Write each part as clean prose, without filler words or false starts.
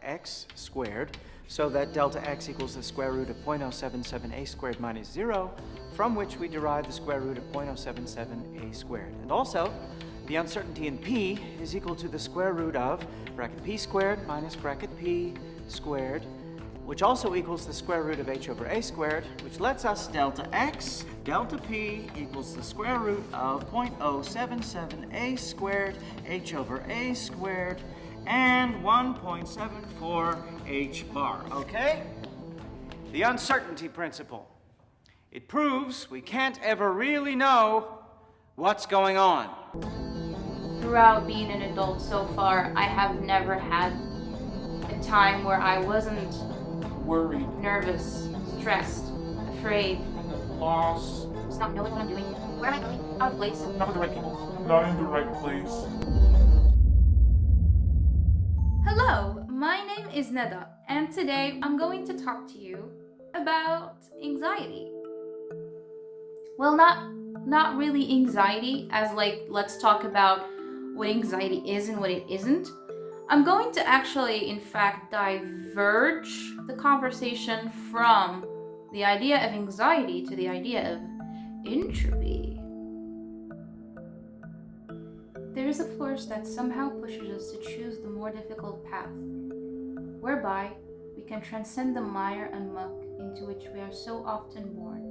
x squared, so that delta x equals the square root of 0.077a squared minus 0, from which we derive the square root of 0.077a squared. And also, the uncertainty in p is equal to the square root of bracket p squared minus bracket p squared, which also equals the square root of h over a squared, which lets us delta x, delta p equals the square root of 0.077a squared h over a squared and 1.74 h bar, okay? The uncertainty principle. It proves we can't ever really know what's going on. Throughout being an adult so far, I have never had a time where I wasn't worried, nervous, stressed, afraid, lost, just not knowing what I'm doing. Where am I going? Out of place. not with the right people, not in the right place. Hello, my name is Neda, and today I'm going to talk to you about anxiety. Well, not really anxiety as like let's talk about what anxiety is and what it isn't. I'm going to actually, in fact, diverge the conversation from the idea of anxiety to the idea of entropy. There is a force that somehow pushes us to choose the more difficult path, whereby we can transcend the mire and muck into which we are so often born.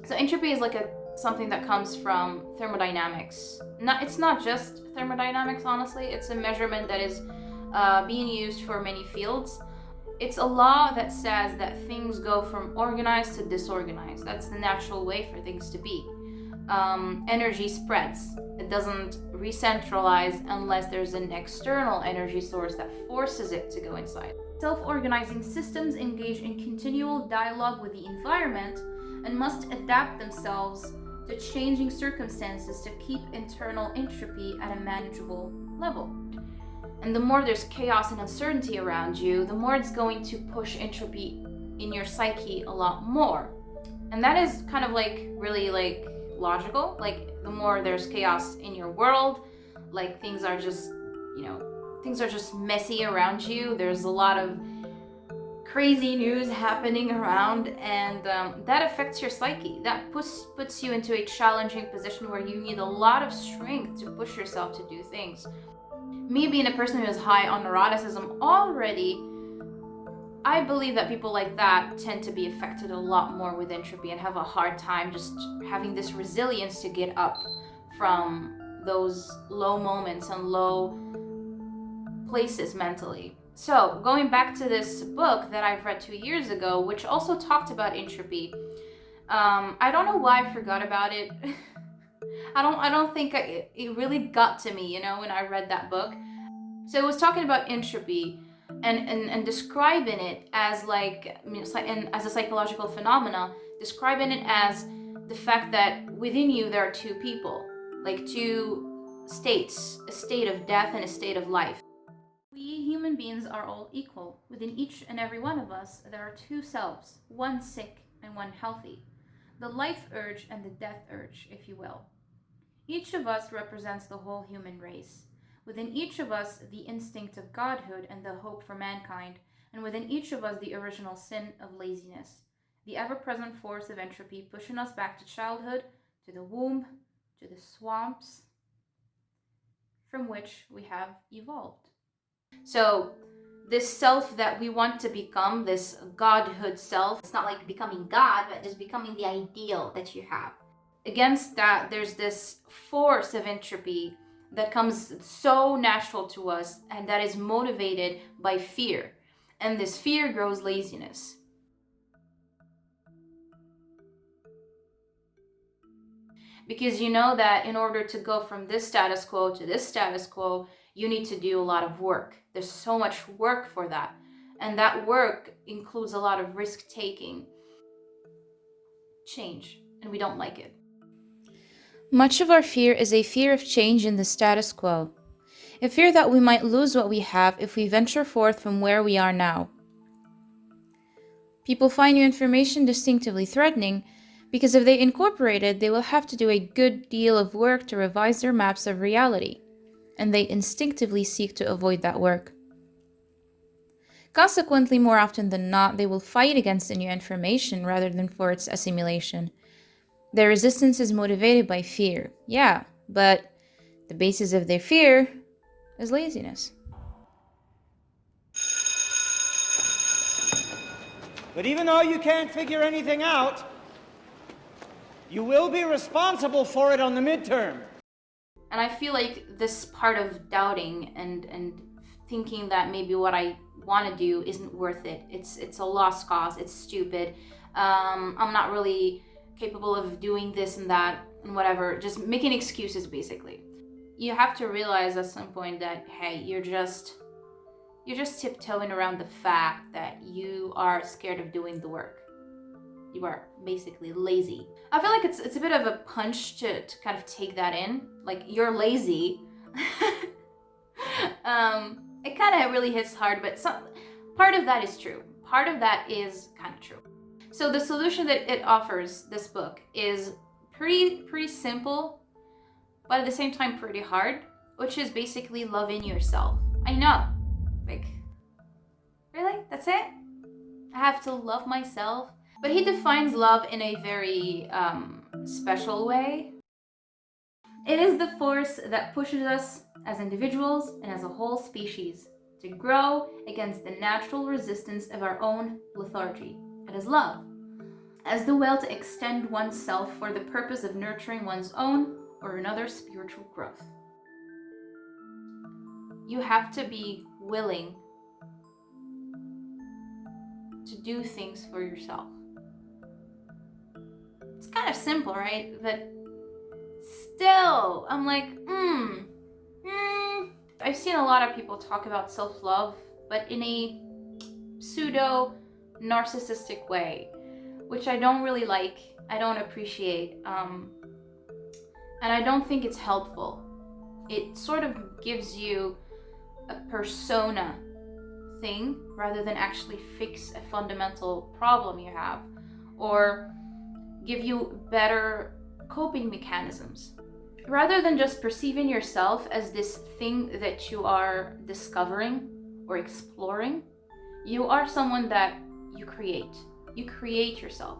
So entropy is like something that comes from thermodynamics. It's not just thermodynamics, honestly. It's a measurement that is being used for many fields. It's a law that says that things go from organized to disorganized. That's the natural way for things to be. Energy spreads. It doesn't re-centralize unless there's an external energy source that forces it to go inside. Self-organizing systems engage in continual dialogue with the environment and must adapt themselves to changing circumstances to keep internal entropy at a manageable level. And the more there's chaos and uncertainty around you, the more it's going to push entropy in your psyche a lot more. And that is kind of like really like logical. Like the more there's chaos in your world, like things are just messy around you. There's a lot of crazy news happening around, and that affects your psyche. That puts you into a challenging position where you need a lot of strength to push yourself to do things. Me being a person who is high on neuroticism already, I believe that people like that tend to be affected a lot more with entropy and have a hard time just having this resilience to get up from those low moments and low places mentally. So, going back to this book that I've read 2 years ago, which also talked about entropy, I don't know why I forgot about it. I don't think it really got to me, when I read that book. So it was talking about entropy and describing it as as a psychological phenomena, describing it as the fact that within you there are two people, like two states, a state of death and a state of life. We human beings are all equal. Within each and every one of us, there are two selves, one sick and one healthy. The life urge and the death urge, if you will. Each of us represents the whole human race. Within each of us, the instinct of godhood and the hope for mankind, and within each of us, the original sin of laziness, the ever-present force of entropy pushing us back to childhood, to the womb, to the swamps from which we have evolved. So this self that we want to become, this godhood self, it's not like becoming God, but just becoming the ideal that you have. Against that, there's this force of entropy that comes so natural to us and that is motivated by fear. And this fear grows laziness. Because you know that in order to go from this status quo to this status quo, you need to do a lot of work. There's so much work for that. And that work includes a lot of risk-taking. Change. And we don't like it. Much of our fear is a fear of change in the status quo. A fear that we might lose what we have if we venture forth from where we are now. People find new information distinctively threatening because if they incorporate it, they will have to do a good deal of work to revise their maps of reality, and they instinctively seek to avoid that work. Consequently, more often than not, they will fight against the new information rather than for its assimilation. Their resistance is motivated by fear, yeah, but the basis of their fear is laziness. But even though you can't figure anything out, you will be responsible for it on the midterm. And I feel like this part of doubting and thinking that maybe what I want to do isn't worth it. It's a lost cause. It's stupid. I'm not really capable of doing this and that and whatever. Just making excuses, basically. You have to realize at some point that, hey, you're just tiptoeing around the fact that you are scared of doing the work. You are basically lazy. I feel like it's a bit of a punch to kind of take that in. Like, you're lazy. It kind of really hits hard, but part of that is true. Part of that is kind of true. So the solution that it offers, this book, is pretty simple, but at the same time pretty hard, which is basically loving yourself. I know, like, really? That's it? I have to love myself? But he defines love in a very special way. It is the force that pushes us as individuals and as a whole species to grow against the natural resistance of our own lethargy. It is love, as the will to extend oneself for the purpose of nurturing one's own or another's spiritual growth. You have to be willing to do things for yourself. It's kind of simple, right? But still, I'm like, I've seen a lot of people talk about self-love, but in a pseudo narcissistic way, which I don't really like, I don't appreciate, and I don't think it's helpful. It sort of gives you a persona thing rather than actually fix a fundamental problem you have, or give you better coping mechanisms. Rather than just perceiving yourself as this thing that you are discovering or exploring, you are someone that you create. You create yourself.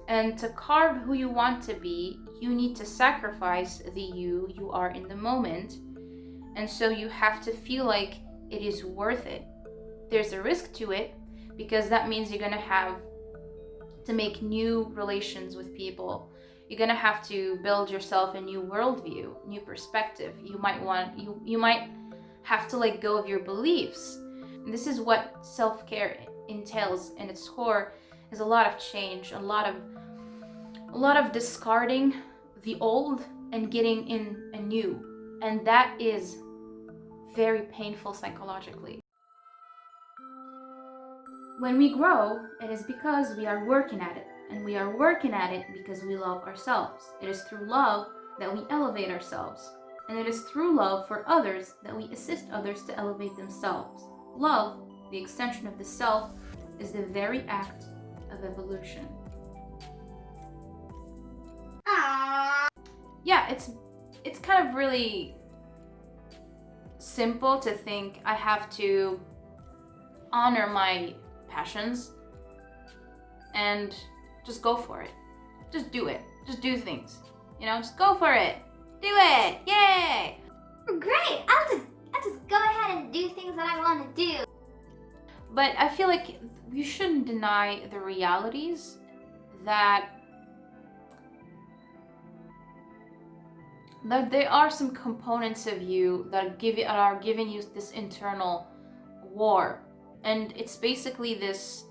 And to carve who you want to be, you need to sacrifice the you are in the moment. And so you have to feel like it is worth it. There's a risk to it, because that means you're gonna have to make new relations with people. You're gonna have to build yourself a new worldview, new perspective. You might have to let go of your beliefs. And this is what self-care entails in its core, is a lot of change, a lot of discarding the old and getting in a new. And that is very painful psychologically. When we grow, it is because we are working at it. And we are working at it because we love ourselves. It is through love that we elevate ourselves. And it is through love for others that we assist others to elevate themselves. Love, the extension of the self, is the very act of evolution. Yeah, it's kind of really simple to think I have to honor my passions and just go for it. Just do it. Just do things. Just go for it. Do it. Yay! Great! I'll just go ahead and do things that I want to do. But I feel like you shouldn't deny the realities that there are some components of you that are giving you this internal war. And it's basically this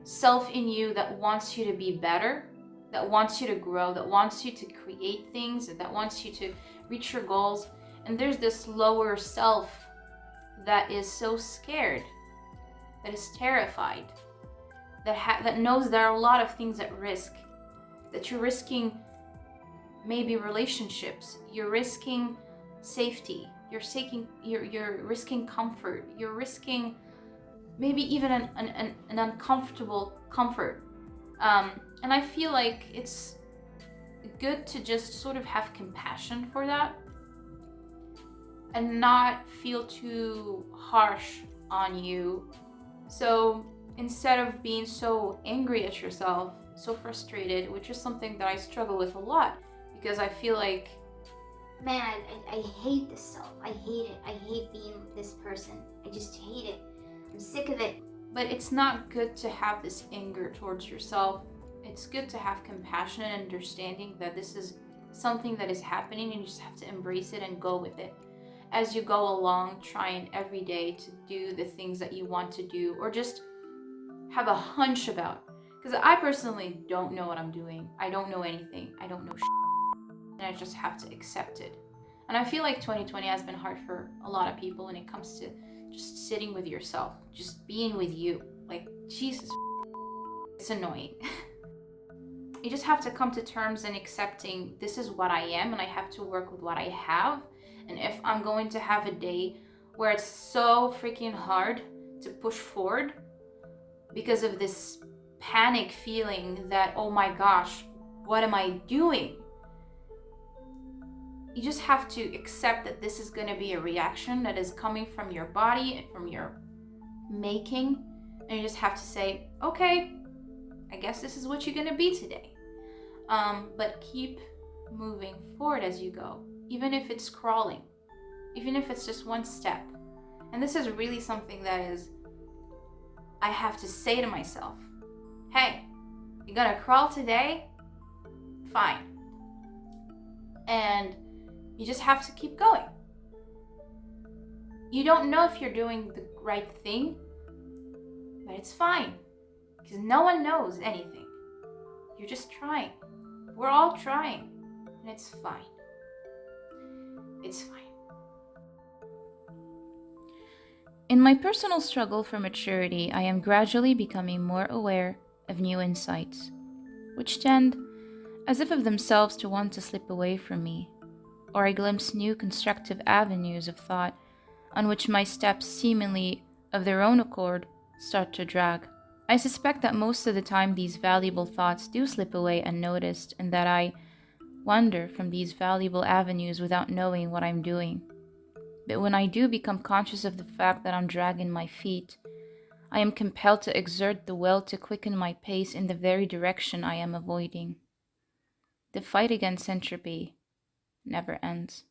self in you that wants you to be better, that wants you to grow, that wants you to create things, that wants you to reach your goals. And there's this lower self that is so scared, that is terrified, that knows there are a lot of things at risk, that you're risking maybe relationships, you're risking safety, you're risking comfort, you're risking maybe even an uncomfortable comfort. And I feel like it's good to just sort of have compassion for that and not feel too harsh on you So instead of being so angry at yourself, so frustrated, which is something that I struggle with a lot because I feel like, Man, I hate this self. I hate it. I hate being this person. I just hate it. I'm sick of it. but it's not good to have this anger towards yourself. It's good to have compassion and understanding that this is something that is happening and you just have to embrace it and go with it. As you go along, trying every day to do the things that you want to do or just have a hunch about. Because I personally don't know what I'm doing. I don't know anything. I don't know and I just have to accept it. And I feel like 2020 has been hard for a lot of people when it comes to just sitting with yourself, just being with you. Like, Jesus, it's annoying. You just have to come to terms and accepting this is what I am and I have to work with what I have. And if I'm going to have a day where it's so freaking hard to push forward because of this panic feeling that, oh my gosh, what am I doing? You just have to accept that this is going to be a reaction that is coming from your body and from your making. And you just have to say, okay, I guess this is what you're going to be today. But keep moving forward as you go, even if it's crawling, even if it's just one step. And this is really something that is, I have to say to myself, hey, you're going to crawl today? Fine. And you just have to keep going. You don't know if you're doing the right thing, but it's fine. Because no one knows anything. You're just trying. We're all trying. And it's fine. It's fine. In my personal struggle for maturity, I am gradually becoming more aware of new insights, which tend, as if of themselves, to want to slip away from me, or I glimpse new constructive avenues of thought on which my steps, seemingly of their own accord, start to drag. I suspect that most of the time these valuable thoughts do slip away unnoticed, and that I wander from these valuable avenues without knowing what I'm doing. But when I do become conscious of the fact that I'm dragging my feet, I am compelled to exert the will to quicken my pace in the very direction I am avoiding. The fight against entropy never ends.